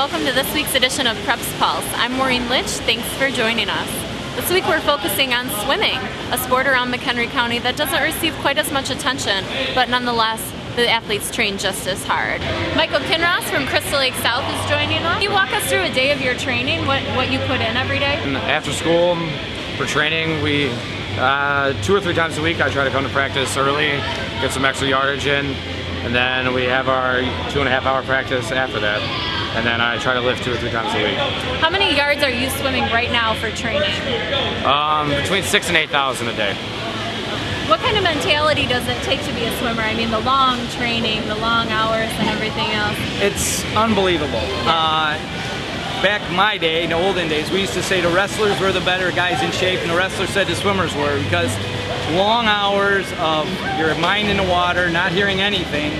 welcome to this week's edition of Preps Pulse. I'm Maureen Litch, thanks for joining us. This week we're focusing on swimming, a sport around McHenry County that doesn't receive quite as much attention, but nonetheless, the athletes train just as hard. Michael Kinross from Crystal Lake South is joining us. Can you walk us through a day of your training, what you put in every day? After school, for training, we 2 or 3 times a week I try to come to practice early, get some extra yardage in, and then we have our 2.5-hour practice after that. And then I try to lift 2 or 3 times a week. How many yards are you swimming right now for training? Between 6,000 and 8,000 a day. What kind of mentality does it take to be a swimmer? I mean, the long training, the long hours, and everything else. It's unbelievable. Back in my day, in the olden days, we used to say the wrestlers were the better guys in shape, and the wrestlers said the swimmers were, because long hours of your mind in the water, not hearing anything,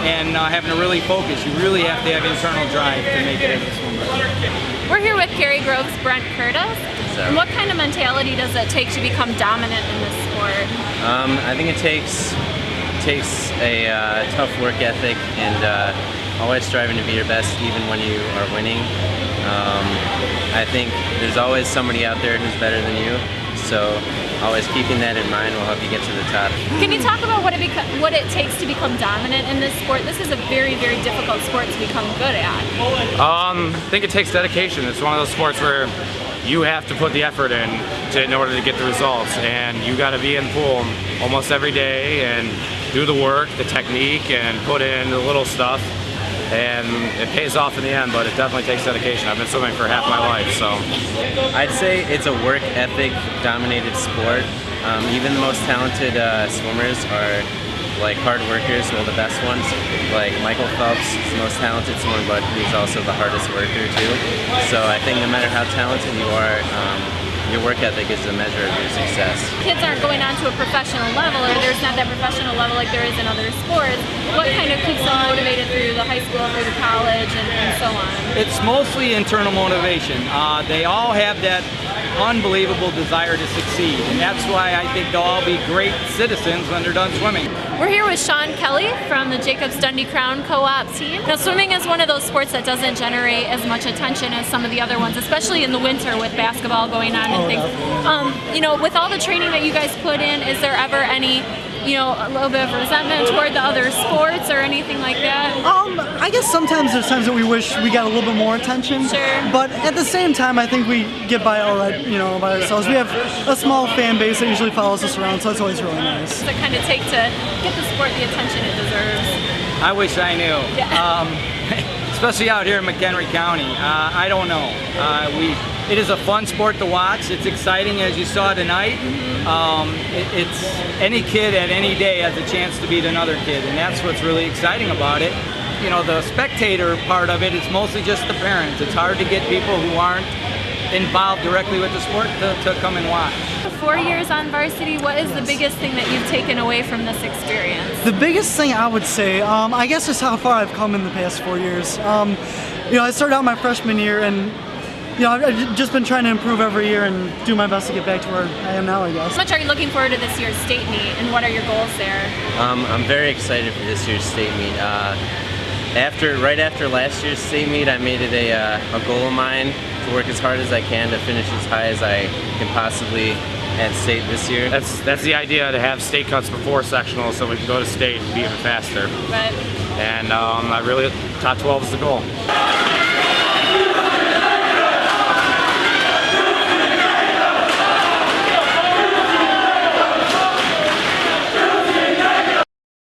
and having to really focus. You really have to have internal drive to make it as a swimmer. We're here with Cary-Grove's Brent Curtis. And what kind of mentality does it take to become dominant in this sport? I think it takes a tough work ethic and always striving to be your best even when you are winning. I think there's always somebody out there who's better than you, so always keeping that in mind will help you get to the top. Can you talk about what it takes to become dominant in this sport? This is a very, very difficult sport to become good at. I think it takes dedication. It's one of those sports where you have to put the effort in order to get the results, and you got to be in the pool almost every day and do the work, the technique, and put in the little stuff. And it pays off in the end, but it definitely takes dedication. I've been swimming for half my life, so. I'd say it's a work ethic dominated sport. Even the most talented swimmers are like hard workers, well, the best ones. Like Michael Phelps is the most talented swimmer, but he's also the hardest worker too. So I think no matter how talented you are, your work ethic is the measure of your success. Kids aren't going on to a professional level, or there's not that professional level like there is in other sports. What kind of keeps them motivated through the high school, through the college, and so on? It's mostly internal motivation. They all have that unbelievable desire to succeed, and that's why I think they'll all be great citizens when they're done swimming. We're here with Sean Kelly from the Jacobs Dundee Crown co-op team. Now, swimming is one of those sports that doesn't generate as much attention as some of the other ones, especially in the winter with basketball going on and things. You know, with all the training that you guys put in, is there ever any, a little bit of resentment toward the other sports or anything like that? I guess sometimes there's times that we wish we got a little bit more attention. Sure. But at the same time, I think we get by all right, by ourselves. We have a small fan base that usually follows us around, so it's always really nice. What's it kind of take to get the sport the attention it deserves? I wish I knew. Yeah. Especially out here in McHenry County. I don't know. It is a fun sport to watch. It's exciting, as you saw tonight. It's any kid at any day has a chance to beat another kid, and that's what's really exciting about it. The spectator part of it is mostly just the parents. It's hard to get people who aren't involved directly with the sport to come and watch. 4 years on varsity, what is the biggest thing that you've taken away from this experience? The biggest thing I would say, I guess, is how far I've come in the past 4 years. I started out my freshman year, and I've just been trying to improve every year and do my best to get back to where I am now, I guess. How much are you looking forward to this year's state meet, and what are your goals there? I'm very excited for this year's state meet. Right after last year's state meet, I made it a goal of mine to work as hard as I can to finish as high as I can possibly at state this year. That's the idea, to have state cuts before sectionals so we can go to state and be even faster. Right. And top 12 is the goal.